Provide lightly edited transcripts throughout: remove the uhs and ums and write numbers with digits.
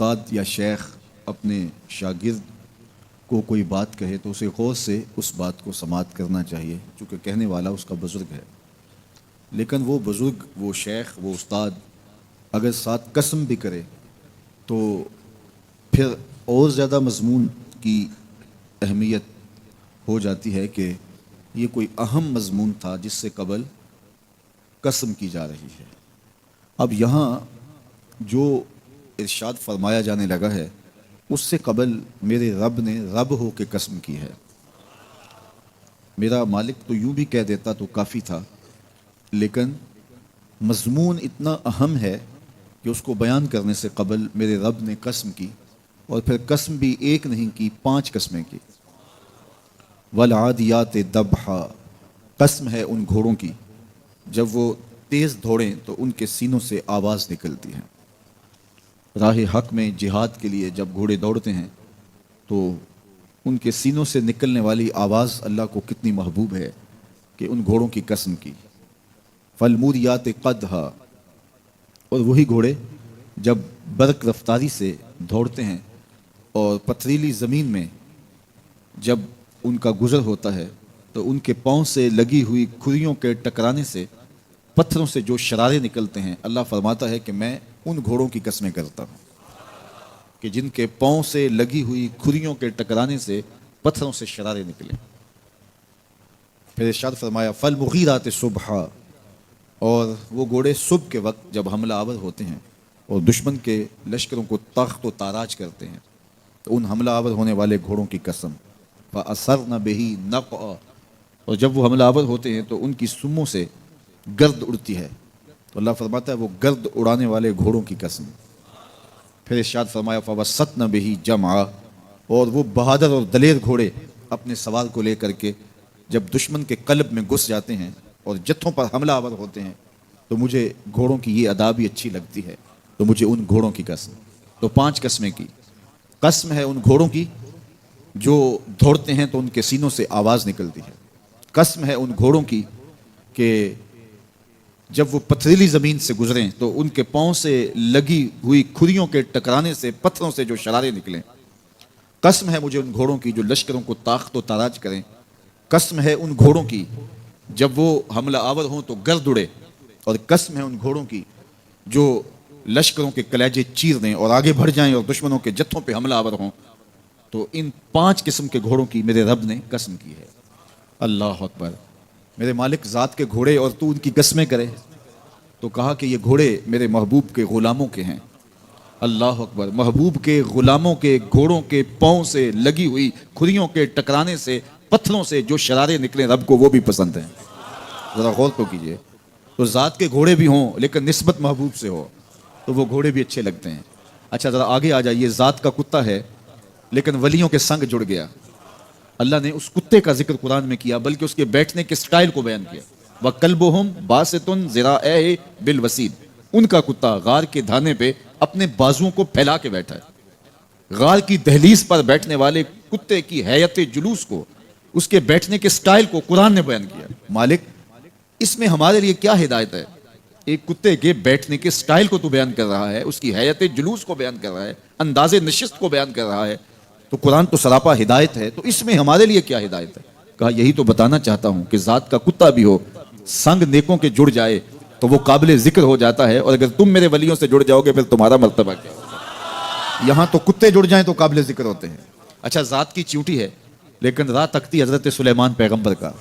استاد یا شیخ اپنے شاگرد کو کوئی بات کہے تو اسے غور سے اس بات کو سماعت کرنا چاہیے، چونکہ کہنے والا اس کا بزرگ ہے۔ لیکن وہ بزرگ، وہ شیخ، وہ استاد اگر ساتھ قسم بھی کرے تو پھر اور زیادہ مضمون کی اہمیت ہو جاتی ہے کہ یہ کوئی اہم مضمون تھا جس سے قبل قسم کی جا رہی ہے۔ اب یہاں جو ارشاد فرمایا جانے لگا ہے اس سے قبل میرے رب نے رب ہو کے قسم کی ہے۔ میرا مالک تو یوں بھی کہہ دیتا تو کافی تھا، لیکن مضمون اتنا اہم ہے کہ اس کو بیان کرنے سے قبل میرے رب نے قسم کی، اور پھر قسم بھی ایک نہیں کی، 5 قسمیں کی۔ والعادیات ضبحا، قسم ہے ان گھوڑوں کی جب وہ تیز دوڑیں تو ان کے سینوں سے آواز نکلتی ہے۔ راہ حق میں جہاد کے لیے جب گھوڑے دوڑتے ہیں تو ان کے سینوں سے نکلنے والی آواز اللہ کو کتنی محبوب ہے کہ ان گھوڑوں کی قسم کی۔ فالموریات قدحا، اور وہی گھوڑے جب برق رفتاری سے دوڑتے ہیں اور پتھریلی زمین میں جب ان کا گزر ہوتا ہے تو ان کے پاؤں سے لگی ہوئی کھریوں کے ٹکرانے سے، پتھروں سے جو شرارے نکلتے ہیں، اللہ فرماتا ہے کہ میں ان گھوڑوں کی قسمیں کرتا ہوں کہ جن کے پاؤں سے لگی ہوئی کھریوں کے ٹکرانے سے پتھروں سے شرارے نکلیں۔ پھر ارشاد فرمایا فالمغیرات صبحا، اور وہ گھوڑے صبح کے وقت جب حملہ آور ہوتے ہیں اور دشمن کے لشکروں کو تخت و تاراج کرتے ہیں تو ان حملہ آور ہونے والے گھوڑوں کی قسم۔ فَأَثَرْنَ بِهِ نَقْعًا، اور جب وہ حملہ آور ہوتے ہیں تو ان کی سموں سے گرد اڑتی ہے تو اللہ فرماتا ہے وہ گرد اڑانے والے گھوڑوں کی قسم۔ پھر ارشاد فرمایا فَوَسَّطْنَ بِهِ جَمْعًا، اور وہ بہادر اور دلیر گھوڑے اپنے سوار کو لے کر کے جب دشمن کے قلب میں گھس جاتے ہیں اور جتھوں پر حملہ آور ہوتے ہیں تو مجھے گھوڑوں کی یہ ادا بھی اچھی لگتی ہے، تو مجھے ان گھوڑوں کی قسم۔ تو 5 قسمیں کی۔ قسم ہے ان گھوڑوں کی جو دوڑتے ہیں تو ان کے سینوں سے آواز نکلتی ہے۔ قسم ہے ان گھوڑوں کی کہ جب وہ پتھریلی زمین سے گزریں تو ان کے پاؤں سے لگی ہوئی کھریوں کے ٹکرانے سے، پتھروں سے جو شرارے نکلیں۔ قسم ہے مجھے ان گھوڑوں کی جو لشکروں کو تاخت و تاراج کریں۔ قسم ہے ان گھوڑوں کی جب وہ حملہ آور ہوں تو گرد اڑے، اور قسم ہے ان گھوڑوں کی جو لشکروں کے کلیجے چیر دیں اور آگے بڑھ جائیں اور دشمنوں کے جتھوں پہ حملہ آور ہوں۔ تو ان 5 قسم کے گھوڑوں کی میرے رب نے قسم کی ہے۔ اللہ اکبر، میرے مالک ذات کے گھوڑے اور تو ان کی قسمیں کرے، تو کہا کہ یہ گھوڑے میرے محبوب کے غلاموں کے ہیں۔ اللہ اکبر، محبوب کے غلاموں کے گھوڑوں کے پاؤں سے لگی ہوئی کھریوں کے ٹکرانے سے، پتھروں سے جو شرارے نکلیں، رب کو وہ بھی پسند ہیں۔ ذرا غور تو کیجئے، تو ذات کے گھوڑے بھی ہوں لیکن نسبت محبوب سے ہو تو وہ گھوڑے بھی اچھے لگتے ہیں۔ اچھا ذرا آگے آ جائیے، ذات کا کتا ہے لیکن ولیوں کے سنگ جڑ گیا۔ اللہ نے اس کتے کا ذکر قرآن میں کیا، بلکہ اس کے بیٹھنے کے سٹائل کو بیان کیا۔ وَقَلْبُهُمْ بَاسِطٌ ذِرَاعَيْهِ بِالْوَسِيدِ، ان کا کتا غار کے دھانے پہ اپنے بازوؤں کو پھیلا کے بیٹھا ہے۔ غار کی دہلیز پر بیٹھنے والے کتے کی حیت جلوس کو، اس کے بیٹھنے کے سٹائل کو قرآن نے بیان کیا۔ مالک اس میں ہمارے لیے کیا ہدایت ہے؟ ایک کتے کے بیٹھنے کے سٹائل کو تو بیان کر رہا ہے، اس کی حیت جلوس کو بیان کر رہا ہے، انداز نشست کو بیان کر رہا ہے، تو قرآن تو سراپا ہدایت ہے، تو اس میں ہمارے لیے کیا ہدایت ہے؟ کہا یہی تو بتانا چاہتا ہوں کہ ذات کا کتا بھی ہو، سنگ نیکوں کے جڑ جائے تو وہ قابل ذکر ہو جاتا ہے، اور اگر تم میرے ولیوں سے جڑ جاؤ گے پھر تمہارا مرتبہ کیا ہوگا؟ یہاں تو کتے جڑ جائیں تو قابل ذکر ہوتے ہیں۔ اچھا ذات کی چیونٹی ہے لیکن راہ تکتی حضرت سلیمان پیغمبر کا،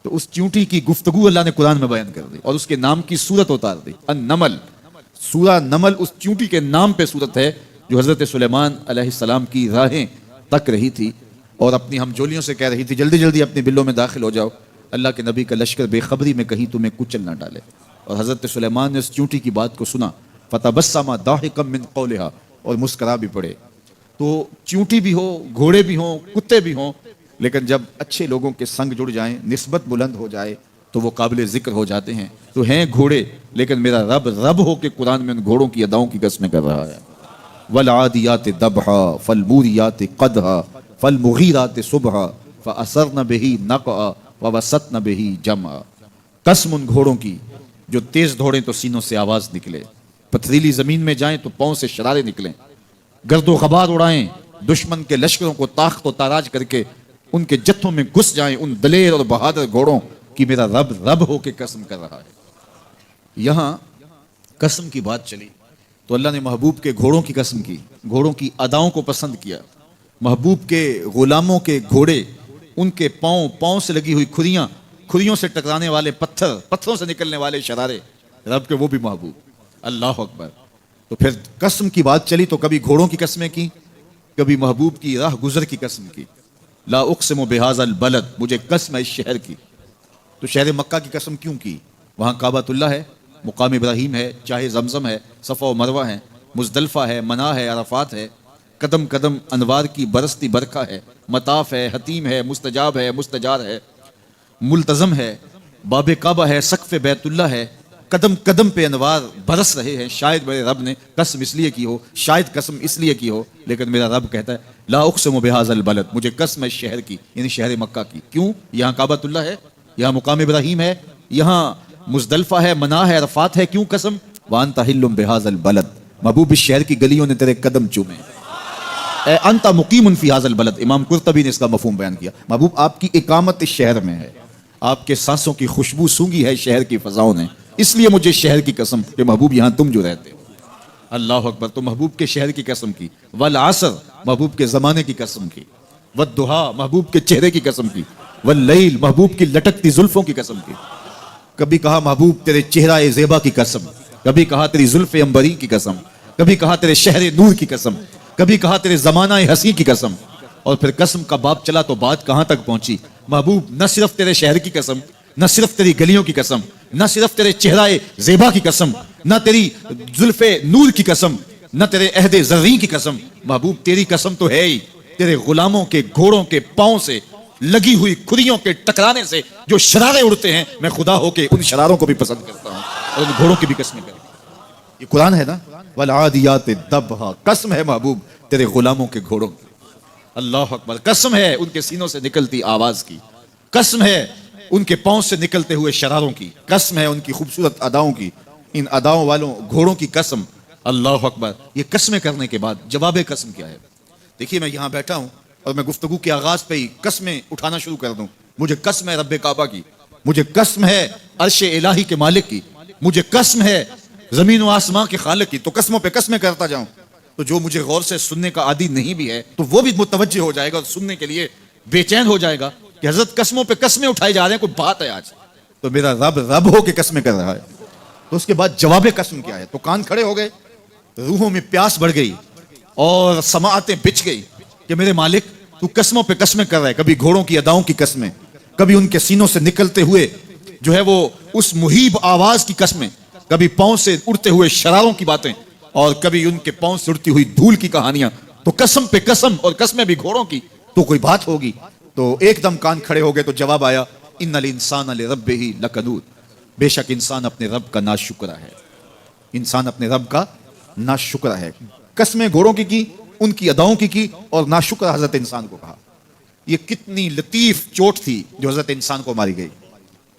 تو اس چیونٹی کی گفتگو اللہ نے قرآن میں بیان کر دی اور اس کے نام کی صورت اتار دی۔ النمل، سورہ نمل اس چیونٹی کے نام پہ صورت ہے جو حضرت سلیمان علیہ السلام کی راہیں تک رہی تھی اور اپنی ہمجولیوں سے کہہ رہی تھی جلدی جلدی اپنے بلوں میں داخل ہو جاؤ، اللہ کے نبی کا لشکر بے خبری میں کہیں تمہیں کچل نہ ڈالے۔ اور حضرت سلیمان نے اس چیونٹی کی بات کو سنا، فتبسم ضاحکا من قولها، اور مسکرا بھی پڑے۔ تو چیونٹی بھی ہو، گھوڑے بھی ہوں، کتے بھی ہوں، لیکن جب اچھے لوگوں کے سنگ جڑ جائیں، نسبت بلند ہو جائے تو وہ قابل ذکر ہو جاتے ہیں۔ تو ہیں گھوڑے لیکن میرا رب رب ہو کے قرآن میں ان گھوڑوں کی اداؤں کی قسمیں کر رہا ہے۔ والعادیات ضبحا فالموریات قدحا فالمغیرات صبحا فأثرن به نقعا ووسطن به جمعا، قسم ان گھوڑوں کی جو تیز دوڑیں تو سینوں سے آواز نکلے، پتھریلی زمین میں جائیں تو پاؤں سے شرارے نکلیں، گرد و غبار اڑائیں، دشمن کے لشکروں کو طاقت و تاراج کر کے ان کے جتھوں میں گھس جائیں، ان دلیر اور بہادر گھوڑوں کی میرا رب رب ہو کے قسم کر رہا ہے۔ یہاں قسم کی بات چلی تو اللہ نے محبوب کے گھوڑوں کی قسم کی، گھوڑوں کی اداؤں کو پسند کیا۔ محبوب کے غلاموں کے گھوڑے، ان کے پاؤں سے لگی ہوئی کھریوں سے ٹکرانے والے پتھروں سے نکلنے والے شرارے، رب کے وہ بھی محبوب۔ اللہ اکبر۔ تو پھر قسم کی بات چلی تو کبھی گھوڑوں کی قسمیں کی، کبھی محبوب کی راہ گزر کی قسم کی۔ لا اقسم بہذا البلد، مجھے قسم ہے اس شہر کی۔ تو شہر مکہ کی قسم کیوں کی؟ وہاں کعبۃ اللہ ہے، مقام ابراہیم ہے، چاہے زمزم ہے، صفا و مروہ ہے، مزدلفہ ہے، منا ہے، عرفات ہے، قدم قدم انوار کی برستی برکھا ہے، مطاف ہے، حتیم ہے، مستجاب ہے، مستجار ہے، ملتزم ہے، باب کعبہ ہے، سقف بیت اللہ ہے، قدم قدم پہ انوار برس رہے ہیں۔ شاید میرے رب نے قسم اس لیے کی ہو، شاید قسم اس لیے کی ہو، لیکن میرا رب کہتا ہے لا اقسم بہذا البلد، مجھے قسم ہے اس شہر کی، یعنی شہر مکہ کی۔ کیوں؟ یہاں کعبۃ اللہ ہے، یہاں مقام ابراہیم ہے، یہاں مزدلفہ ہے، منا ہے، عرفات ہے۔ کیوں قسم؟ وانت حل بہذا البلد، محبوب اس شہر کی گلیوں نے تیرے قدم چومے۔ اے انت مقیم فی ھذا البلد، امام قرطبی نے اس کا مفہوم بیان کیا، محبوب آپ کی اقامت اس شہر میں ہے، آپ کے سانسوں کی خوشبو سونگھی ہے شہر کی فضاؤں نے، اس لیے مجھے شہر کی قسم کہ محبوب یہاں تم جو رہتے ہو۔ اللہ اکبر۔ تو محبوب کے شہر کی قسم کی، والعصر، محبوب کے زمانے کی قسم کی، والضحیٰ، محبوب کے چہرے کی قسم کی، واللیل، محبوب کی لٹکتی زلفوں کی قسم کی۔ کبھی کہا محبوب تیرے چہرہ زیبا کی قسم، کبھی کہا تیری زلف عنبری کی قسم، کبھی کہا تیرے شہر نور کی قسم، کبھی کہا تیرے زمانہ حسین کی قسم۔ اور پھر قسم کا باب چلا تو بات کہاں تک پہنچی؟ محبوب نہ صرف تیرے شہر کی قسم، نہ صرف تیری گلیوں کی قسم، نہ صرف تیرے چہرہ زیبا کی قسم، نہ تیری زلف نور کی قسم، نہ تیرے عہد زرین کی قسم، محبوب تیری قسم تو ہے ہی تیرے غلاموں کے گھوڑوں کے پاؤں سے لگی ہوئی کھریوں کے ٹکرانے سے جو شرارے اڑتے ہیں، میں خدا ہو کے ان شراروں کو بھی پسند کرتا ہوں اور ان گھوڑوں کی بھی قسمیں کرتا ہوں۔ یہ قرآن ہے نا، والعادیات ضبحا، قسم ہے محبوب تیرے غلاموں کے گھوڑوں کی۔ اللہ اکبر۔ قسم ہے ان کے سینوں سے نکلتی آواز کی، قسم ہے ان کے پاؤں سے نکلتے ہوئے شراروں کی، قسم ہے ان کی خوبصورت اداؤں کی، ان اداؤں والوں گھوڑوں کی قسم۔ اللہ اکبر۔ یہ قسمیں کرنے کے بعد جواب قسم کیا ہے؟ دیکھیے میں یہاں بیٹھا ہوں اور میں گفتگو کے آغاز پہ ہی قسمیں اٹھانا شروع کر دوں۔ مجھے قسم ہے رب کعبہ کی، مجھے قسم ہے عرش الہی کے مالک کی، مجھے قسم ہے زمین و آسمان کے خالق کی، تو قسموں پہ قسمیں کرتا جاؤں تو جو مجھے غور سے سننے کا عادی نہیں بھی ہے تو وہ بھی متوجہ ہو جائے گا اور سننے کے لیے بے چین ہو جائے گا کہ حضرت قسموں پہ قسمیں اٹھائی جا رہے ہیں، کوئی بات ہے آج؟ تو میرا رب رب ہو کے قسمیں کر رہا ہے۔ تو اس کے بعد جواب قسم کیا ہے؟ تو کان کھڑے ہو گئے، روحوں میں پیاس بڑھ گئی اور سماعتیں بچھ گئی کہ میرے مالک تو قسموں پہ قسمیں کر رہا ہے، کبھی گھوڑوں کی اداؤں کی قسمیں، کبھی ان کے سینوں سے نکلتے ہوئے جو ہے وہ اس مہیب آواز کی قسمیں، کبھی پاؤں سے اڑتے ہوئے شراروں کی باتیں، اور کبھی ان کے پاؤں سے اڑتی ہوئی دھول کی کہانیاں۔ تو قسم پہ قسم، اور قسمیں بھی گھوڑوں کی، تو کوئی بات ہوگی۔ تو ایک دم کان کھڑے ہو گئے تو جواب آیا ان الانسان لربہ لکنود، بے شک انسان اپنے رب کا ناشکرا ہے، انسان اپنے رب کا ناشکرا ہے۔ قسمیں گھوڑوں کی ان کی اداؤں کی اور ناشکرا حضرت انسان کو کہا۔ یہ کتنی لطیف چوٹ تھی جو حضرت انسان کو ماری گئی۔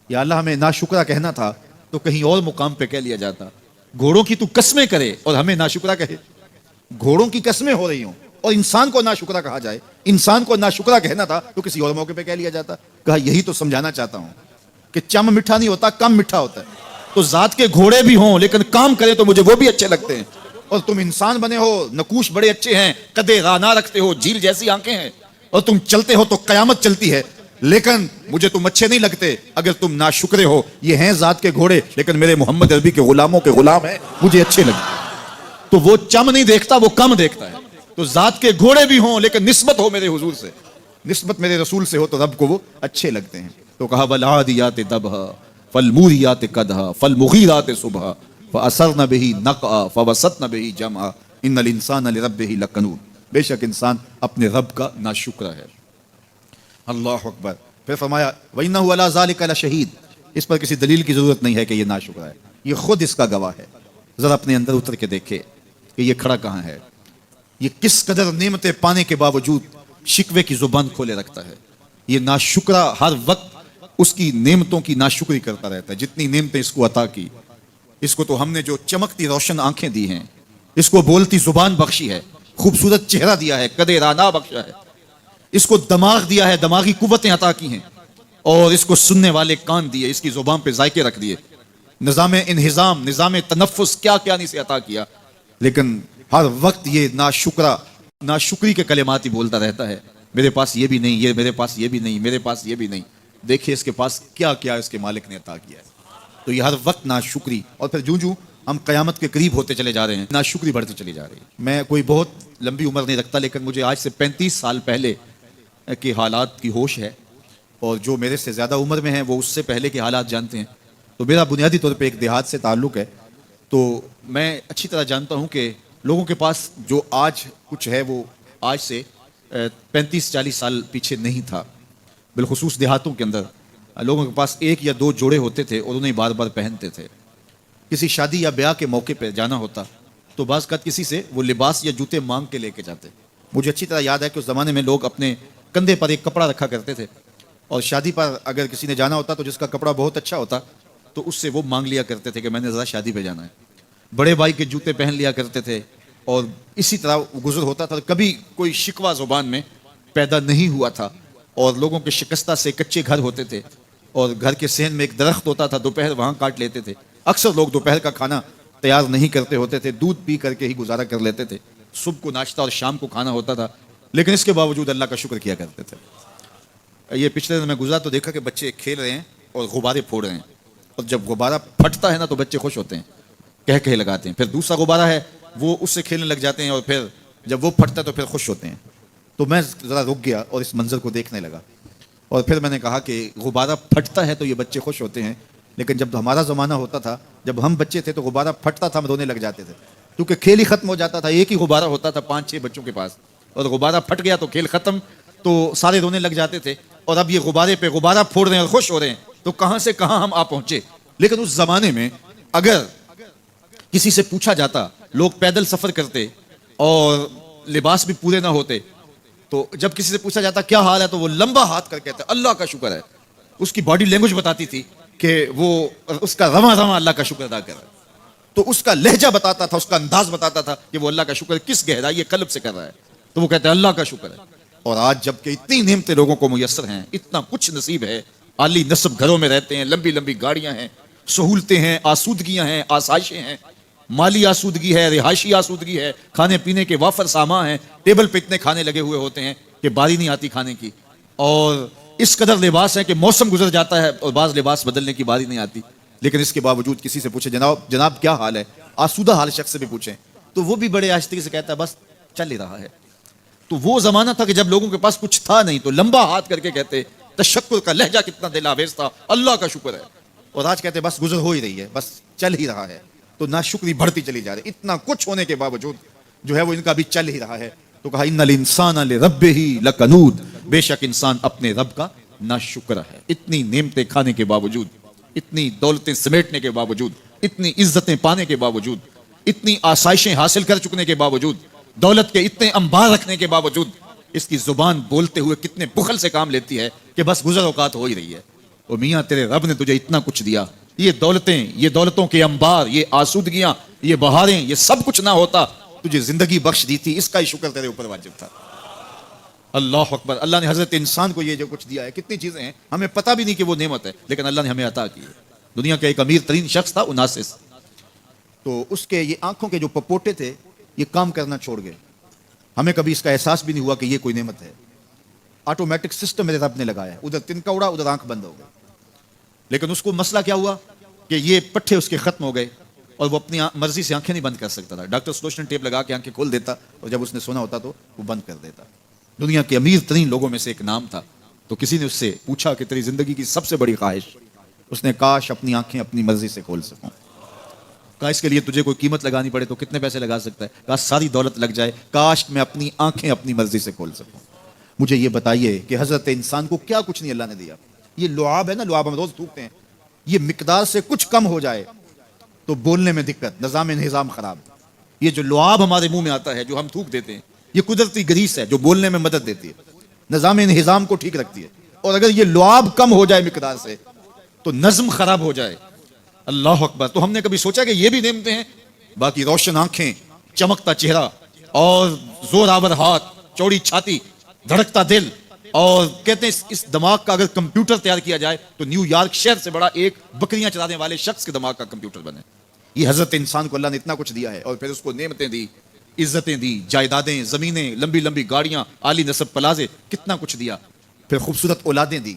یا اللہ ہمیں ناشکرا کہنا تھا تو کہیں اور مقام پہ کہہ لیا جاتا، گھوڑوں کی تو قسمیں کرے اور ہمیں ناشکرا کہے۔ گھوڑوں کی قسمیں ہو رہی ہوں اور انسان کو ناشکرا کہا جائے، انسان کو ناشکرا کہنا تھا تو کسی اور موقع پہ کہہ لیا جاتا۔ کہا یہی تو سمجھانا چاہتا ہوں کہ چم میٹھا نہیں ہوتا، کم میٹھا ہوتا ہے۔ تو ذات کے گھوڑے بھی ہوں لیکن کام کرے تو مجھے وہ بھی اچھے لگتے ہیں، اور تم انسان بنے ہو، نقوش بڑے اچھے ہیں، قدے رانا رکھتے ہو، جھیل جیسی آنکھیں ہیں، اور تم چلتے ہو تو قیامت چلتی ہے، لیکن مجھے تم اچھے نہیں لگتے اگر تم ناشکرے ہو۔ یہ ہیں ذات کے گھوڑے لیکن میرے محمد عربی کے غلاموں کے غلام ہیں، مجھے اچھے لگتے ہیں۔ تو وہ چم نہیں دیکھتا، وہ کم دیکھتا ہے۔ تو ذات کے گھوڑے بھی ہوں لیکن نسبت ہو میرے حضور سے، نسبت میرے رسول سے ہو تو رب کو وہ اچھے لگتے ہیں۔ تو کہا والعادیات ضبحا فالموریات قدحا فالمغیرات صبحا فاثرن به نقعا فوسطن به جمعا ان الانسان لربہ لکنود، بے شک انسان اپنے رب کا ناشکرا ہے۔ اللہ اکبر۔ پھر فرمایا وَإِنَّهُ عَلَىٰ ذَلِكَ لَشَهِيدٌ، اس پر کسی دلیل کی ضرورت نہیں ہے کہ یہ ناشکرا ہے، یہ خود اس کا گواہ ہے۔ ذرا اپنے اندر اتر کے دیکھے کہ یہ کھڑا کہاں ہے، یہ کس قدر نعمتیں پانے کے باوجود شکوے کی زبان کھولے رکھتا ہے۔ یہ ناشکرا ہر وقت اس کی نعمتوں کی ناشکری کرتا رہتا ہے، جتنی نعمتیں اس کو عطا کی، اس کو تو ہم نے جو چمکتی روشن آنکھیں دی ہیں، اس کو بولتی زبان بخشی ہے، خوبصورت چہرہ دیا ہے، قد رانا بخشا ہے، اس کو دماغ دیا ہے، دماغی قوتیں عطا کی ہیں، اور اس کو سننے والے کان دیے، اس کی زبان پہ ذائقے رکھ دیے، نظام انہضام، نظام تنفس، کیا کیا نہیں سے عطا کیا، لیکن ہر وقت یہ ناشکری کے کلمات ہی بولتا رہتا ہے، میرے پاس یہ بھی نہیں، یہ میرے پاس یہ بھی نہیں، میرے پاس یہ بھی نہیں۔ دیکھیے اس کے پاس کیا کیا اس کے مالک نے عطا کیا ہے۔ تو یہ ہر وقت ناشکری، اور پھر جوں جوں ہم قیامت کے قریب ہوتے چلے جا رہے ہیں، ناشکری بڑھتی چلی جا رہی ہے۔ میں کوئی بہت لمبی عمر نہیں رکھتا، لیکن مجھے آج سے 35 سال پہلے کے حالات کی ہوش ہے، اور جو میرے سے زیادہ عمر میں ہیں وہ اس سے پہلے کے حالات جانتے ہیں۔ تو میرا بنیادی طور پہ ایک دیہات سے تعلق ہے، تو میں اچھی طرح جانتا ہوں کہ لوگوں کے پاس جو آج کچھ ہے وہ آج سے 35-40 سال پیچھے نہیں تھا۔ بالخصوص دیہاتوں کے اندر لوگوں کے پاس 1 یا 2 جوڑے ہوتے تھے اور انہیں بار بار پہنتے تھے۔ کسی شادی یا بیاہ کے موقع پہ جانا ہوتا تو بعض اوقات کسی سے وہ لباس یا جوتے مانگ کے لے کے جاتے۔ مجھے اچھی طرح یاد ہے کہ اس زمانے میں لوگ اپنے کندھے پر ایک کپڑا رکھا کرتے تھے، اور شادی پر اگر کسی نے جانا ہوتا تو جس کا کپڑا بہت اچھا ہوتا تو اس سے وہ مانگ لیا کرتے تھے کہ میں نے ذرا شادی پہ جانا ہے۔ بڑے بھائی کے جوتے پہن لیا کرتے تھے، اور اسی طرح گزر ہوتا تھا۔ کبھی کوئی شکوہ زبان میں پیدا نہیں ہوا تھا، اور لوگوں کے شکستہ سے کچے گھر ہوتے تھے، اور گھر کے صحن میں ایک درخت ہوتا تھا، دوپہر وہاں کاٹ لیتے تھے۔ اکثر لوگ دوپہر کا کھانا تیار نہیں کرتے ہوتے تھے، دودھ پی کر کے ہی گزارا کر لیتے تھے۔ صبح کو ناشتہ اور شام کو کھانا ہوتا تھا، لیکن اس کے باوجود اللہ کا شکر کیا کرتے تھے۔ یہ پچھلے دن میں گزرا تو دیکھا کہ بچے کھیل رہے ہیں اور غبارے پھوڑ رہے ہیں، اور جب غبارہ پھٹتا ہے نا تو بچے خوش ہوتے ہیں، کہہ کہے لگاتے ہیں۔ پھر دوسرا غبارہ ہے، وہ اس سے کھیلنے لگ جاتے ہیں، اور پھر جب وہ پھٹتا ہے تو پھر خوش ہوتے ہیں۔ تو میں ذرا رک گیا اور اس منظر کو دیکھنے لگا، اور پھر میں نے کہا کہ غبارہ پھٹتا ہے تو یہ بچے خوش ہوتے ہیں، لیکن جب ہمارا زمانہ ہوتا تھا، جب ہم بچے تھے تو غبارہ پھٹتا تھا، ہم رونے لگ جاتے تھے، کیونکہ کھیل ہی ختم ہو جاتا تھا۔ ایک ہی غبارہ ہوتا تھا 5-6 بچوں کے پاس، اور غبارہ پھٹ گیا تو کھیل ختم، تو سارے رونے لگ جاتے تھے۔ اور اب یہ غبارے پہ غبارہ پھوڑ رہے ہیں اور خوش ہو رہے ہیں، تو کہاں سے کہاں ہم آ پہنچے۔ لیکن اس زمانے میں اگر کسی سے پوچھا جاتا، لوگ پیدل سفر کرتے اور لباس بھی پورے نہ ہوتے، تو جب کسی سے پوچھا جاتا کیا حال ہے تو وہ لمبا ہاتھ کر کہتا اللہ کا شکر ہے۔ اس کی باڈی لینگویج بتاتی تھی کہ وہ اس کا رواں رواں اللہ کا شکر ادا کر رہا ہے، تو اس کا لہجہ بتاتا تھا، اس کا انداز بتاتا تھا کہ وہ اللہ کا شکر کس گہرائی قلب سے کر رہا ہے، تو وہ کہتے ہیں اللہ کا شکر ہے۔ اور آج جب کہ اتنی نعمتیں لوگوں کو میسر ہیں، اتنا کچھ نصیب ہے، عالی نصب گھروں میں رہتے ہیں، لمبی لمبی گاڑیاں ہیں، سہولتیں ہیں، آسودگیاں ہیں، آسائشیں ہیں، مالی آسودگی ہے، رہائشی آسودگی ہے، کھانے پینے کے وافر سامان ہیں، ٹیبل پہ اتنے کھانے لگے ہوئے ہوتے ہیں کہ باری نہیں آتی کھانے کی، اور اس قدر لباس ہے کہ موسم گزر جاتا ہے اور بعض لباس بدلنے کی باری نہیں آتی۔ لیکن اس کے باوجود کسی سے پوچھے جناب کیا حال ہے، آسودہ حال شخص سے بھی پوچھیں تو وہ بھی بڑے آہستگی سے کہتا ہے بس چل ہی رہا ہے۔ تو وہ زمانہ تھا کہ جب لوگوں کے پاس کچھ تھا نہیں تو لمبا ہاتھ کر کے کہتے تشکر کا لہجہ کتنا دل آویز تھا، اللہ کا شکر ہے، اور آج کہتے بس گزر ہو ہی رہی ہے، بس چل ہی رہا ہے۔ تو ناشکری بڑھتی چلی جا رہی، اتنا کچھ ہونے کے باوجود جو ہے وہ ان کا بھی چل ہی رہا ہے۔ تو کہا ان الانسان لربہ لکنود، بے شک انسان اپنے رب کا ناشکر ہے۔ اتنی نعمتیں کھانے کے باوجود، اتنی دولتیں سمیٹنے کے باوجود، اتنی عزتیں پانے کے باوجود، اتنی آسائشیں حاصل کر چکنے کے باوجود، دولت کے اتنے انبار رکھنے کے باوجود، اس کی زبان بولتے ہوئے کتنے بخل سے کام لیتی ہے کہ بس گزر اوقات ہو ہی رہی ہے۔ اور میاں تیرے رب نے تجھے اتنا کچھ دیا، یہ دولتیں، یہ دولتوں کے انبار، یہ آسودگیاں، یہ بہاریں، یہ سب کچھ نہ ہوتا، تجھے زندگی بخش دی تھی، اس کا ہی شکر تیرے اوپر واجب تھا۔ اللہ اکبر۔ اللہ نے حضرت انسان کو یہ جو کچھ دیا ہے، کتنی چیزیں ہیں ہمیں پتہ بھی نہیں کہ وہ نعمت ہے، لیکن اللہ نے ہمیں عطا کی ہے۔ دنیا کا ایک امیر ترین شخص تھا اناسس، تو اس کے یہ آنکھوں کے جو پپوٹے تھے یہ کام کرنا چھوڑ گئے، ہمیں کبھی اس کا احساس بھی نہیں ہوا کہ یہ کوئی نعمت ہے۔ آٹومیٹک سسٹم میرے رب نے لگایا، ادھر تنکا اڑا ادھر آنکھ بند ہو گئی، لیکن اس کو مسئلہ کیا ہوا کہ یہ پٹھے اس کے ختم ہو گئے اور وہ اپنی مرضی سے آنکھیں نہیں بند کر سکتا تھا۔ ڈاکٹر سلوشن ٹیپ لگا کے آنکھیں کھول دیتا اور جب اس نے سونا ہوتا تو وہ بند کر دیتا۔ دنیا کے امیر ترین لوگوں میں سے ایک نام تھا، تو کسی نے اس سے پوچھا کہ تیری زندگی کی سب سے بڑی خواہش؟ اس نے کاش اپنی آنکھیں اپنی مرضی سے کھول سکوں۔ کہا اس کے لیے تجھے کوئی قیمت لگانی پڑے تو کتنے پیسے لگا سکتا ہے؟ کہا ساری دولت لگ جائے، کاش میں اپنی آنکھیں اپنی مرضی سے کھول سکوں۔ مجھے یہ بتائیے کہ حضرت انسان کو کیا کچھ نہیں اللہ نے دیا۔ یہ لعاب ہے نا، لعاب ہم روز تھوکتے ہیں، یہ مقدار سے کچھ کم ہو جائے تو بولنے میں دقت، نظام انہضام خراب۔ یہ جو لعاب ہمارے منہ میں آتا ہے جو ہم تھوک دیتے ہیں، یہ قدرتی گریس ہے جو بولنے میں مدد دیتی ہے، نظام انہضام کو ٹھیک رکھتی ہے۔ اور اگر یہ لعاب کم ہو جائے مقدار سے تو نظم خراب ہو جائے اللہ اکبر. تو ہم نے کبھی سوچا کہ یہ بھی نعمتیں ہیں؟ باقی روشن آنکھیں، چمکتا چہرہ، اور زور آور ہاتھ، چوڑی چھاتی، دھڑکتا دل، اور کہتے ہیں اس دماغ کا اگر کمپیوٹر تیار کیا جائے تو نیو یارک شہر سے بڑا ایک بکریاں چلانے والے شخص کے دماغ کا کمپیوٹر بنے. یہ حضرت انسان کو اللہ نے اتنا کچھ دیا ہے، اور پھر اس کو نعمتیں دی، عزتیں دی، جائیدادیں، زمینیں، لمبی لمبی گاڑیاں، عالی نسب پلازے، کتنا کچھ دیا. پھر خوبصورت اولادیں دی،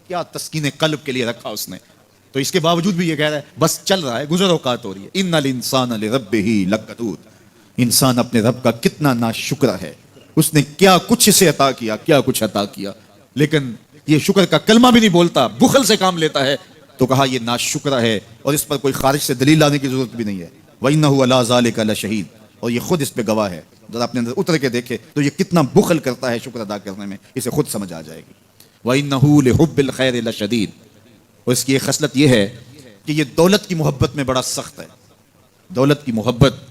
کیا تسکین قلب کے لیے رکھا اس نے. تو اس کے باوجود بھی یہ کہہ رہا ہے بس چل رہا ہے، گزر اوقات ہو رہی ہے. ان الانسان لربہ لکنود. انسان اپنے رب کا کتنا ناشکر ہے، اس نے کیا کچھ اسے عطا کیا، کیا کچھ عطا کیا، لیکن یہ شکر کا کلمہ بھی نہیں بولتا، بخل سے کام لیتا ہے. تو کہا یہ ناشکر ہے، اور اس پر کوئی خارج سے دلیل لانے کی ضرورت بھی نہیں ہے. وَإِنَّهُ عَلَىٰ ذَلِكَ لَشَهِيدٌ. اور یہ خود اس پہ گواہ ہے. ذرا اپنے اندر اتر کے دیکھے تو یہ کتنا بخل کرتا ہے شکر ادا کرنے میں، اسے خود سمجھ آ جائے گی. وَإِنَّهُ لِحُبِّ الْخَيْرِ لَشَدِيدٌ. اور اس کی ایک خصلت یہ ہے کہ یہ دولت کی محبت میں بڑا سخت ہے. دولت کی محبت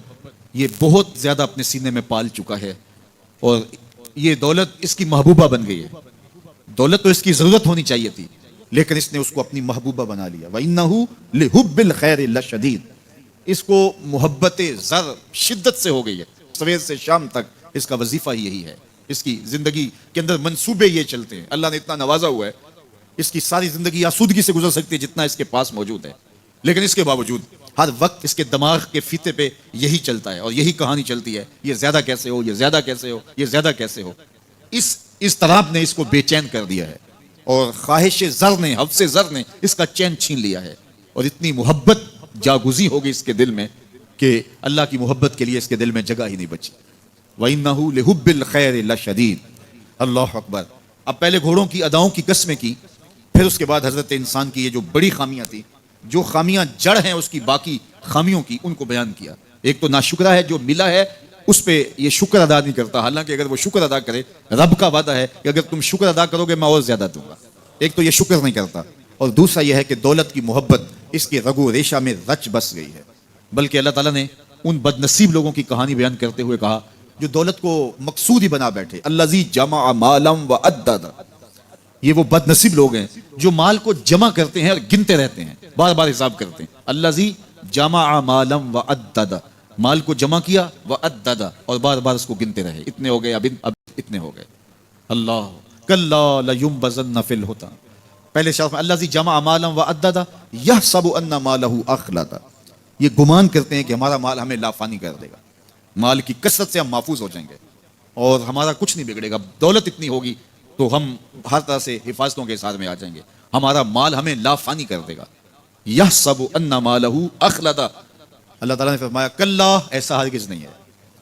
یہ بہت زیادہ اپنے سینے میں پال چکا ہے، اور یہ دولت اس کی محبوبہ بن گئی ہے. دولت تو اس کی ضرورت ہونی چاہیے تھی، لیکن اس نے اس کو اپنی محبوبہ بنا لیا. وَإِنَّهُ لِحُبِّ الْخَيْرِ لَشَدِيدٌ. اس کو محبت زر شدت سے ہو گئی ہے. سویر سے شام تک اس کا وظیفہ ہی یہی ہے. اس کی زندگی کے اندر منصوبے یہ چلتے ہیں. اللہ نے اتنا نوازا ہوا ہے، اس کی ساری زندگی آسودگی سے گزر سکتی ہے جتنا اس کے پاس موجود ہے، لیکن اس کے باوجود ہر وقت اس کے دماغ کے فیتے پہ یہی چلتا ہے، اور یہی کہانی چلتی ہے، یہ زیادہ کیسے ہو، یہ زیادہ کیسے ہو، یہ زیادہ کیسے ہو. اس اضطراب نے اس کو بے چین کر دیا ہے، اور خواہش زر نے، حوث زر نے اس کا چین چھین لیا ہے. اور اتنی محبت جاگزی ہوگی اس کے دل میں کہ اللہ کی محبت کے لیے اس کے دل میں جگہ ہی نہیں بچی. وَإِنَّهُ لِحُبِّ الْخَيْرِ لَشَدِيدٌ. اللہ اکبر. اب پہلے گھوڑوں کی اداؤں کی قسمیں کی، پھر اس کے بعد حضرت انسان کی یہ جو بڑی خامیاں تھی، جو خامیاں جڑ ہیں اس کی باقی خامیوں کی، ان کو بیان کیا. ایک تو ناشکرہ ہے، جو ملا ہے اس پہ یہ شکر ادا نہیں کرتا، حالانکہ اگر وہ شکر ادا کرے، رب کا وعدہ ہے کہ اگر تم شکر ادا کرو گے میں اور زیادہ دوں گا. ایک تو یہ شکر نہیں کرتا، اور دوسرا یہ ہے کہ دولت کی محبت اس کے رگ و ریشہ میں رچ بس گئی ہے. بلکہ اللہ تعالیٰ نے ان بد نصیب لوگوں کی کہانی بیان کرتے ہوئے کہا جو دولت کو مقصود ہی بنا بیٹھے. الذی جمع مالا وعدد. یہ وہ بد نصیب لوگ ہیں جو مال کو جمع کرتے ہیں اور گنتے رہتے ہیں، بار بار حساب کرتے ہیں. الذی جمع مالا وعدد. مال کو جمع کیا، وعدد، اور بار بار اس کو گنتے رہے. اتنے ہو گئے، اب اتنے ہو گئے. اللہ کلا لینبذن فی الحطام. پہلے شرف میں الذی جمع مالا وعدد یحسب ان مالہ اخلد. یہ گمان کرتے ہیں کہ ہمارا مال ہمیں لافانی کر دے گا، مال کی کثرت سے ہم محفوظ ہو جائیں گے اور ہمارا کچھ نہیں بگڑے گا. دولت اتنی ہوگی تو ہم ہر طرح سے حفاظتوں کے ساتھ میں آ جائیں گے، ہمارا مال ہمیں لافانی کر دے گا. یحسب ان مالہ اخلد. اللہ تعالیٰ نے فرمایا کلا، ایسا ہرگز نہیں ہے.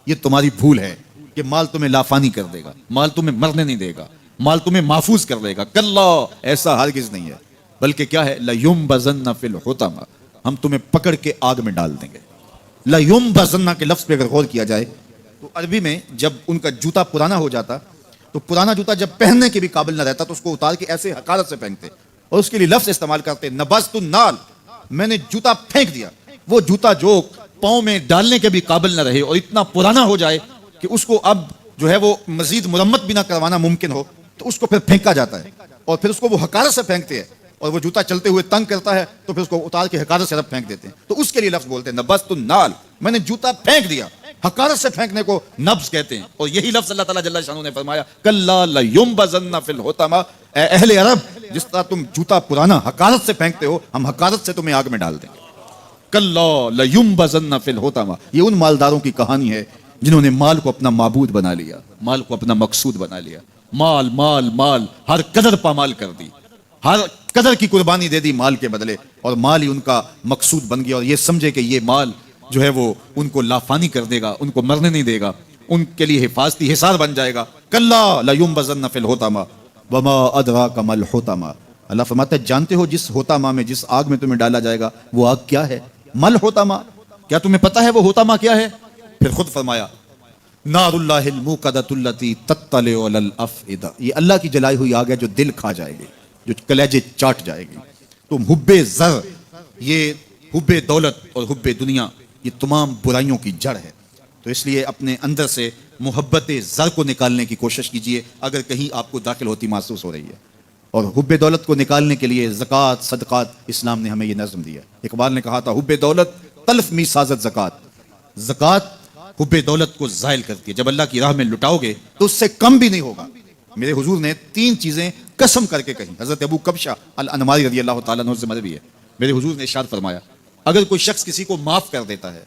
یہ تمہاری بھول ہے کہ مال تمہیں لافانی کر دے گا، مال تمہیں مرنے نہیں دے گا، مال تمہیں محفوظ کر دے گا. کلا، ایسا ہرگز نہیں ہے. بلکہ کیا ہے؟ لَيُنبَذَنَّ فِي الْحُطَمَةِ. ہم تمہیں پکڑ کے آگ میں ڈال دیں گے. لَيُنبَذَنَّ کے لفظ پہ اگر غور کیا جائے تو عربی میں جب ان کا جوتا پرانا ہو جاتا تو پرانا جوتا جب پہننے کے بھی قابل نہ رہتا تو اس کو اتار کے ایسے حقارت سے پہنتے، اور اس کے لیے لفظ استعمال کرتے نبذت النال. میں نے جوتا پھینک دیا. وہ جوتا جو پاؤں میں ڈالنے کے بھی قابل نہ رہے اور اتنا پرانا ہو جائے کہ اس کو اب جو ہے وہ مزید مرمت بھی نہ کروانا ممکن ہو، تو اس کو پھر پھینکا جاتا ہے، اور پھر اس کو وہ حقارت سے پھینکتے ہیں، اور وہ جوتا چلتے ہوئے تنگ کرتا ہے تو پھر اس کو اتار کے حقارت سے رب پھینک دیتے ہیں. تو اس کے لیے لفظ بولتے ہیں نبذت النال. میں نے جوتا پھینک دیا. حقارت سے پھینکنے کو نبض کہتے ہیں، اور یہی لفظ اللہ تعالیٰ جل شانہ نے فرمایا کلا لینبذن فی الحطمہ. اے اہل عرب، جس طرح تم جوتا پرانا حقارت سے پھینکتے ہو، ہم حقارت سے تمہیں آگ میں ڈال دیں گے. کلا لینبذن فی الحطمہ. یہ ان مالداروں کی کہانی ہے جنہوں نے مال کو اپنا معبود بنا لیا، مال کو اپنا مقصود بنا لیا. مال مال مال، ہر قدر پامال کر دی، ہر قدر کی قربانی دے دی مال کے بدلے، اور مال ہی ان کا مقصود بن گیا. اور یہ سمجھے کہ یہ مال جو ہے وہ ان کو لافانی کر دے گا، ان کو مرنے نہیں دے گا، ان کے لیے حفاظتی حصار بن جائے گا. کلا لینبذن فی الحطمہ وما ادراک ما الحطمہ. اللہ فرماتا ہے جانتے ہو جس حطمہ میں، جس آگ میں تمہیں ڈالا جائے گا، وہ آگ کیا ہے؟ مل حطمہ. کیا تمہیں پتا ہے وہ حطمہ کیا ہے؟ پھر خود فرمایا نار اللہ الموقدۃ التی تطلع علی الافئدہ. یہ اللہ کی جلائی ہوئی آگ ہے جو دل کھا جائے گی، جو کلیجے چاٹ جائے گی. تو حب زر، یہ حب دولت اور حب دنیا، یہ تمام برائیوں کی جڑ ہے. تو اس لیے اپنے اندر سے محبت زر کو نکالنے کی کوشش کیجئے اگر کہیں آپ کو داخل ہوتی محسوس ہو رہی ہے. اور حب دولت کو نکالنے کے لیے زکوٰۃ صدقات اسلام نے ہمیں یہ نظم دیا. اقبال نے کہا تھا حب دولت تلف می سازت زکوٰۃ. زکوٰۃ حب دولت کو زائل کرتی ہے. جب اللہ کی راہ میں لٹاؤ گے تو اس سے کم بھی نہیں ہوگا. میرے حضور نے 3 چیزیں قسم کر کے کہیں. حضرت ابو کبشہ الانماری رضی اللہ تعالیٰ عنہ سے مروی ہے. میرے حضور نے ارشاد فرمایا اگر کوئی شخص کسی کو معاف کر دیتا ہے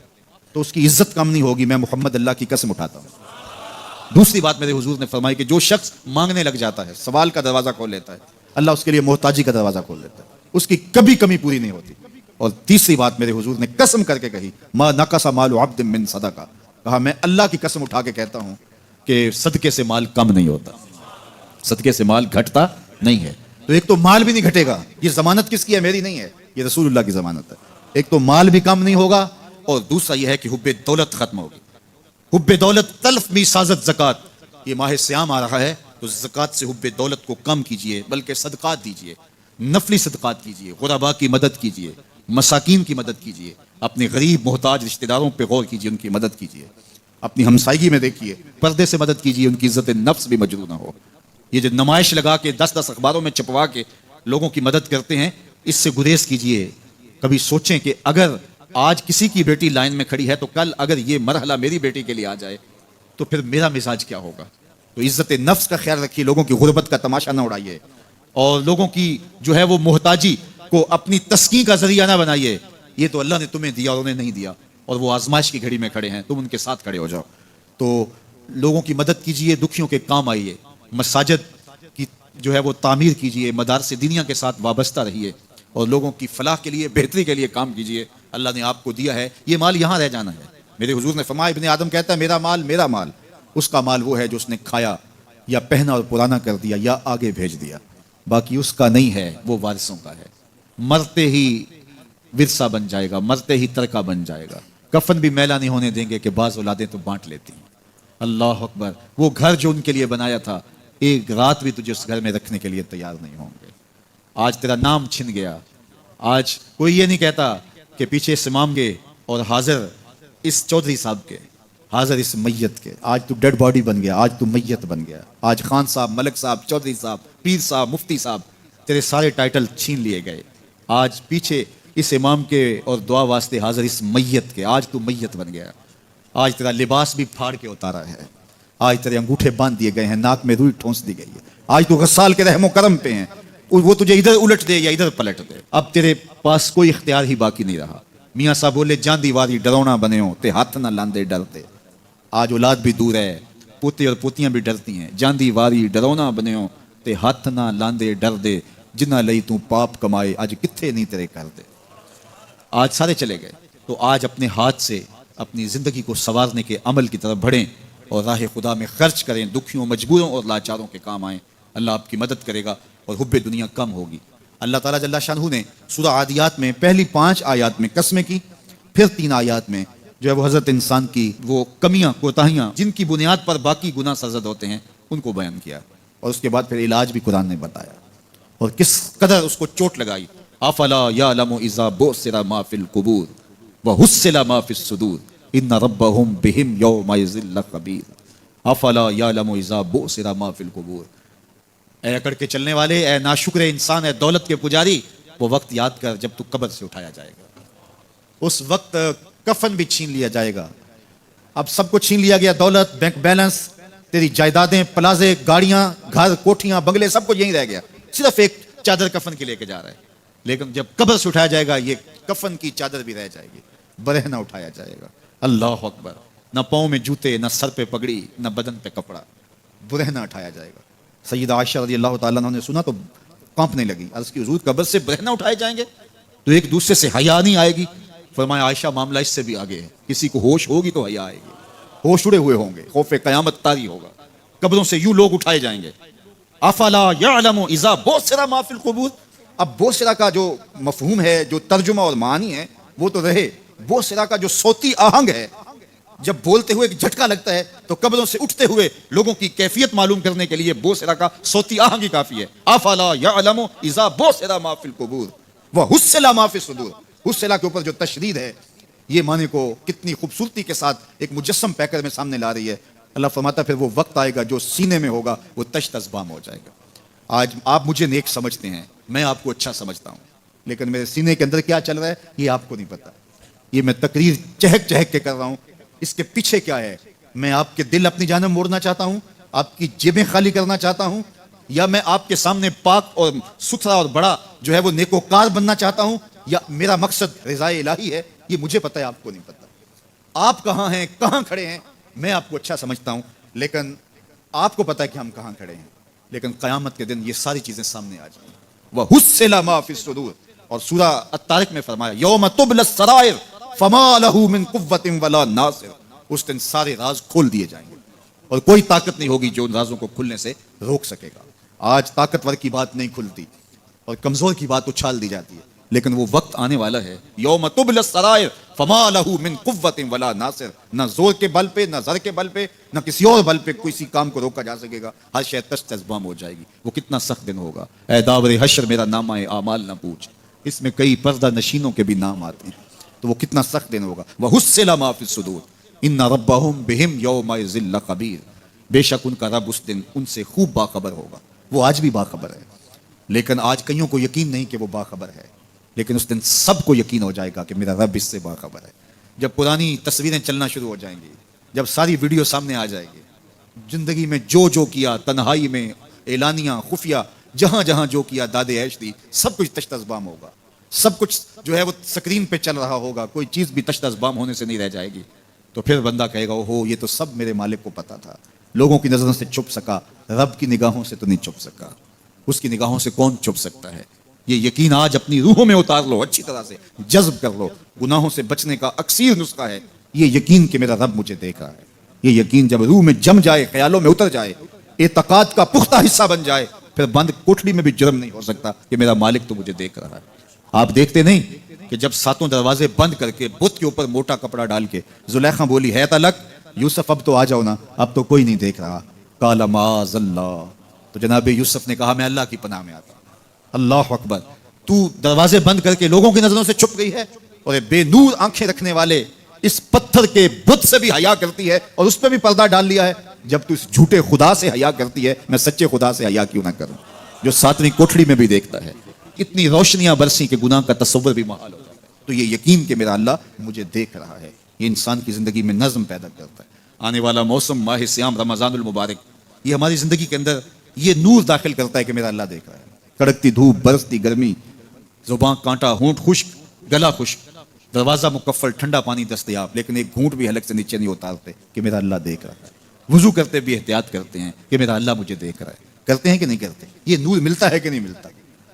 تو اس کی عزت کم نہیں ہوگی, میں محمد اللہ کی قسم اٹھاتا ہوں. دوسری بات میرے حضور نے فرمائی کہ جو شخص مانگنے لگ جاتا ہے, سوال کا دروازہ کھول لیتا ہے, اللہ اس کے لیے محتاجی کا دروازہ کھول لیتا ہے, اس کی کبھی کمی پوری نہیں ہوتی. اور تیسری بات میرے حضور نے قسم کر کے کہی ما نقص مال عبد من صدقہ. کہا میں اللہ کی قسم اٹھا کے کہتا ہوں کہ صدقے سے مال کم نہیں ہوتا, صدقے سے مال گھٹتا نہیں ہے. تو ایک تو مال بھی نہیں گھٹے گا, یہ ضمانت کس کی ہے؟ میری نہیں ہے, یہ رسول اللہ کی ضمانت ہے. ایک تو مال بھی کم نہیں ہوگا, اور دوسرا یہ ہے کہ حب دولت ختم ہوگی. حب دولت تلف می سازت زکوٰۃ. یہ ماہ سیام آ رہا ہے تو زکوٰۃ سے حب دولت کو کم کیجئے, بلکہ صدقات دیجئے, نفلی صدقات کیجئے, غرباء کی مدد کیجئے, مساکین کی مدد کیجئے, اپنے غریب محتاج رشتہ داروں پہ غور کیجئے, ان کی مدد کیجئے, اپنی ہمسائیگی میں دیکھیے, پردے سے مدد کیجئے, ان کی عزت نفس بھی مجروح نہ ہو. یہ جو نمائش لگا کے 10 اخباروں میں چھپوا کے لوگوں کی مدد کرتے ہیں, اس سے گریز کیجئے. کبھی سوچیں کہ اگر آج کسی کی بیٹی لائن میں کھڑی ہے تو کل اگر یہ مرحلہ میری بیٹی کے لیے آ جائے تو پھر میرا مزاج کیا ہوگا. تو عزت نفس کا خیال رکھیے, لوگوں کی غربت کا تماشا نہ اڑائیے, اور لوگوں کی جو ہے وہ محتاجی کو اپنی تسکین کا ذریعہ نہ بنائیے. یہ تو اللہ نے تمہیں دیا اور انہیں نہیں دیا, اور وہ آزمائش کی گھڑی میں کھڑے ہیں, تم ان کے ساتھ کھڑے ہو جاؤ. تو لوگوں کی مدد کیجئے, دکھیوں کے کام آئیے, مساجد کی جو ہے وہ تعمیر کیجئے, مدارس دینیا کے ساتھ وابستہ رہیے, اور لوگوں کی فلاح کے لیے, بہتری کے لیے کام کیجئے. اللہ نے آپ کو دیا ہے, یہ مال یہاں رہ جانا ہے. میرے حضور نے فرمایا ابن آدم کہتا ہے میرا مال میرا مال. اس کا مال وہ ہے جو اس نے کھایا یا پہنا اور پرانا کر دیا یا آگے بھیج دیا, باقی اس کا نہیں ہے, وہ وارثوں کا ہے. مرتے ہی ورثہ بن جائے گا, مرتے ہی ترکہ بن جائے گا. کفن بھی میلا نہیں ہونے دیں گے کہ بعض اولادیں تو بانٹ لیتی ہیں. اللہ اکبر. وہ گھر جو ان کے لیے بنایا تھا, ایک رات بھی تجھے اس گھر میں رکھنے کے لیے تیار نہیں ہوں گے. آج تیرا نام چھن گیا. آج کوئی یہ نہیں کہتا کہ پیچھے اس امام کے اور حاضر اس چودھری صاحب کے, حاضر اس میت کے. آج تو ڈیڈ باڈی بن گیا, آج تو میت بن گیا. آج خان صاحب, ملک صاحب, چودھری صاحب, پیر صاحب, مفتی صاحب, تیرے سارے ٹائٹل چھین لیے گئے. آج پیچھے اس امام کے اور دعا واسطے حاضر اس میت کے, آج تو میت بن گیا. آج تیرا لباس بھی پھاڑ کے اتارا ہے, آج تیرے انگوٹھے باندھ دیے گئے ہیں, ناک میں روئی ٹھونس دی گئی ہے. آج تو غسال کے رحم و کرم پہ ہیں, وہ تجھے ادھر الٹ دے یا ادھر پلٹ دے. اب تیرے پاس کوئی اختیار ہی باقی نہیں رہا. میاں صاحب بولے جان دیواری ڈرونا بنے ہو تے ہاتھ نہ لاندے ڈرتے. آج اولاد بھی دور ہے, پوتے اور پوتیاں بھی ڈرتی ہیں. جان دیواری ڈرونا بنے ہو تے ہاتھ نہ لاندے ڈر دے, جنہ لئی تو پاپ کمائے آج کتھے نہیں تیرے کر دے. آج سارے چلے گئے, تو آج اپنے ہاتھ سے اپنی زندگی کو سنوارنے کے عمل کی طرف بڑھیں اور راہ خدا میں خرچ کریں, دکھیوں, مجبوروں اور لاچاروں کے کام آئیں. اللہ آپ کی مدد کرے گا اور حب دنیا کم ہوگی. اللہ تعالیٰ جل شانہ نے سورہ عادیات میں پہلی 5 آیات میں قسمیں کی, پھر 3 آیات میں جو ہے وہ حضرت انسان کی وہ کمیاں, کوتاہیاں جن کی بنیاد پر باقی گناہ سرزد ہوتے ہیں ان کو بیان کیا, اور اس کے بعد پھر علاج بھی قرآن نے بتایا, اور کس قدر اس کو چوٹ لگائی. افلا یعلم اذا بعثر ما فی القبور وحصل ما فی الصدور ان ربهم بهم یومئذ لخبیر. افلا یعلم اذا بعثر ما فی القبور. اے اکڑ کے چلنے والے, اے ناشکر انسان, اے دولت کے پجاری, وہ وقت یاد کر جب تو قبر سے اٹھایا جائے گا. اس وقت کفن بھی چھین لیا جائے گا. اب سب کو چھین لیا گیا, دولت, بینک بیلنس, تیری جائیدادیں, پلازے, گاڑیاں, گھر, کوٹھیاں, بنگلے, سب کو یہیں رہ گیا. صرف ایک چادر کفن کے لے کے جا رہا ہے. لیکن جب قبر سے اٹھایا جائے گا یہ کفن کی چادر بھی رہ جائے گی, برہنہ اٹھایا جائے گا. اللہ اکبر. نہ پاؤں میں جوتے, نہ سر پہ پگڑی, نہ بدن پہ کپڑا, برہنہ اٹھایا جائے گا. سیدہ عائشہ رضی اللہ تعالیٰ عنہ نے سنا تو کانپنے لگی. عرض کی حضور قبر سے برہنہ اٹھائے جائیں گے تو ایک دوسرے سے حیا نہیں آئے گی؟ فرمایا عائشہ معاملہ اس سے بھی آگے ہے. کسی کو ہوش ہوگی تو حیا آئے گی, ہوش اڑے ہوئے ہوں گے, خوف قیامت طاری ہوگا. قبروں سے یوں لوگ اٹھائے جائیں گے. افلا یعلم اذا بعثر ما فی القبور. اب بوسرا کا جو مفہوم ہے, جو ترجمہ اور معنی ہے وہ تو رہے. بوسرا کا جو صوتی آہنگ ہے, جب بولتے ہوئے ایک جھٹکا لگتا ہے تو قبروں سے اٹھتے ہوئے لوگوں کی کیفیت معلوم کرنے کے لیے بوسرا کا صوتی آہنگ ہی کافی ہے. افلا یعلم اذا بعثر ما فی القبور وحصل ما فی الصدور. حصل کے اوپر جو تشدید ہے, یہ معنی کو کتنی خوبصورتی کے ساتھ ایک مجسم پیکر میں سامنے لا رہی ہے. اللہ فرماتا پھر وہ وقت آئے گا جو سینے میں ہوگا وہ تشت ازبام ہو جائے گا. آج آپ مجھے نیک سمجھتے ہیں، میں آپ کو اچھا سمجھتا ہوں، لیکن میرے سینے کے اندر کیا چل رہا ہے یہ آپ کو نہیں پتا۔ یہ میں تقریر چہک چہک کے کر رہا ہوں، اس کے پیچھے کیا ہے؟ میں آپ کے دل اپنی جانب موڑنا چاہتا ہوں، آپ کی جیبیں خالی کرنا چاہتا ہوں، یا میں آپ کے سامنے پاک اور ستھرا اور بڑا جو ہے وہ نیکوکار بننا چاہتا ہوں، یا میرا مقصد رضا الہی ہے؟ یہ مجھے پتا ہے، آپ کو نہیں پتا۔ آپ کہاں ہیں، کہاں کھڑے ہیں، میں آپ کو اچھا سمجھتا ہوں، لیکن آپ کو پتا ہے کہ ہم کہاں کھڑے ہیں۔ لیکن قیامت کے دن یہ ساری چیزیں سامنے آ جائیں گی۔ وَحُصِّلَ مَا فِي الصُّدُورِ، اور سورہ الطارق میں فرمایا یوم تبلی السرائر فما له من قوت ولا ناصر، اس دن سارے راز کھول دیے جائیں گے اور کوئی طاقت نہیں ہوگی جو ان رازوں کو کھلنے سے روک سکے گا۔ آج طاقتور کی بات نہیں کھلتی اور کمزور کی بات اچھال دی جاتی ہے، لیکن وہ وقت آنے والا ہے یوم تبلی السرائر فما له من قوت ولا ناصر، نہ زور کے بل پہ، نہ زر کے بل پہ، نہ کسی اور بل پہ کسی کام کو روکا جا سکے گا۔ ہر شے تش تش بام ہو جائے گی۔ وہ کتنا سخت دن ہوگا۔ اے داور حشر میرا نامہ اعمال نہ پوچھ، اس میں کئی پردہ نشینوں کے بھی نام آتے ہیں، تو وہ کتنا سخت دن ہوگا۔ وَحُصِّلَ مَا فِي الصُّدُورِ إِنَّ رَبَّهُمْ بِهِمْ يَوْمَئِذٍ لَخَبِيرٌ، بے شک ان کا رب اس دن ان سے خوب باخبر ہوگا۔ وہ آج بھی باخبر ہے، لیکن آج کئیوں کو یقین نہیں کہ وہ باخبر ہے، لیکن اس دن سب کو یقین ہو جائے گا کہ میرا رب اس سے باخبر ہے۔ جب پرانی تصویریں چلنا شروع ہو جائیں گی، جب ساری ویڈیو سامنے آ جائے گی، زندگی میں جو کیا، تنہائی میں، اعلانیہ، خفیہ، جہاں جہاں جو کیا، داد عیش دی، سب کچھ تشت ازبام ہوگا۔ سب کچھ جو ہے وہ سکرین پہ چل رہا ہوگا، کوئی چیز بھی تشت ازبام ہونے سے نہیں رہ جائے گی۔ تو پھر بندہ کہے گا اوہو، یہ تو سب میرے مالک کو پتا تھا، لوگوں کی نظروں سے چھپ سکا، رب کی نگاہوں سے تو نہیں چھپ سکا۔ اس کی نگاہوں سے کون چھپ سکتا ہے؟ یہ یقین آج اپنی روحوں میں اتار لو، اچھی طرح سے جذب کر لو۔ گناہوں سے بچنے کا اکثیر نسخہ ہے یہ یقین کہ میرا رب مجھے دیکھ رہا ہے۔ یہ یقین جب روح میں جم جائے، خیالوں میں اتر جائے، اعتقاد کا پختہ حصہ بن جائے، پھر بند کوٹڑی میں بھی جرم نہیں ہو سکتا کہ میرا مالک تو مجھے دیکھ رہا ہے۔ آپ دیکھتے نہیں کہ جب ساتوں دروازے بند کر کے بت کے اوپر موٹا کپڑا ڈال کے زلیخا بولی ہے تلک یوسف اب تو آ جاؤ نا، اب تو کوئی نہیں دیکھ رہا، قال معاذ اللہ، تو جناب یوسف نے کہا میں اللہ کی پناہ میں آتا ہوں۔ اللہ اکبر، تو دروازے بند کر کے لوگوں کی نظروں سے چھپ گئی ہے، اور بے نور آنکھیں رکھنے والے اس پتھر کے بت سے بھی حیا کرتی ہے اور اس پہ بھی پردہ ڈال لیا ہے۔ جب تو اس جھوٹے خدا سے حیا کرتی ہے، میں سچے خدا سے حیا کیوں نہ کروں جو ساتویں کوٹڑی میں بھی دیکھتا ہے۔ اتنی روشنیاں برسی کہ گناہ کا تصور بھی محال ہو جاتا ہے۔ تو یہ یقین کہ میرا اللہ مجھے دیکھ رہا ہے، یہ انسان کی زندگی میں نظم پیدا کرتا ہے۔ آنے والا موسم ماہ سیام رمضان المبارک، یہ ہماری زندگی کے اندر یہ نور داخل کرتا ہے کہ میرا اللہ دیکھ رہا ہے۔ کڑکتی دھوپ، برستی گرمی، زباں کانٹا، ہونٹ خشک، گلا خشک، دروازہ مکفل، ٹھنڈا پانی دستیاب، لیکن ایک گھونٹ بھی حلق سے نیچے نہیں اتارتے کہ میرا اللہ دیکھ رہا ہے۔ وضو کرتے بھی احتیاط کرتے ہیں کہ میرا اللہ مجھے دیکھ رہا ہے۔ کرتے ہیں کہ نہیں کرتے؟ یہ نور ملتا ہے کہ نہیں ملتا؟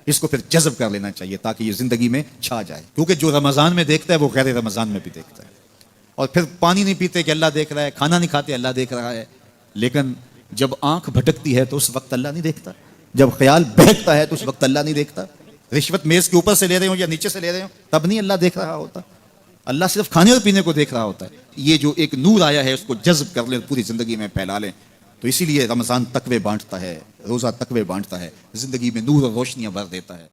اس کو پھر جذب کر لینا چاہیے تاکہ یہ زندگی میں چھا جائے، کیونکہ جو رمضان میں دیکھتا ہے وہ غیر رمضان میں بھی دیکھتا ہے۔ اور پھر پانی نہیں پیتے کہ اللہ دیکھ رہا ہے، کھانا نہیں کھاتے اللہ دیکھ رہا ہے، لیکن جب آنکھ بھٹکتی ہے تو اس وقت اللہ نہیں دیکھتا، جب خیال بہکتا ہے تو اس وقت اللہ نہیں دیکھتا۔ رشوت میز کے اوپر سے لے رہے ہوں یا نیچے سے لے رہے ہوں تب نہیں اللہ دیکھ رہا ہوتا، اللہ صرف کھانے اور پینے کو دیکھ رہا ہوتا ہے۔ یہ جو ایک نور آیا ہے اس کو جذب کر لیں، پوری زندگی میں پھیلا لیں۔ تو اسی لیے رمضان تقوی بانٹتا ہے، روزہ تقوی بانٹتا ہے، زندگی میں نور اور روشنیاں بھر دیتا ہے۔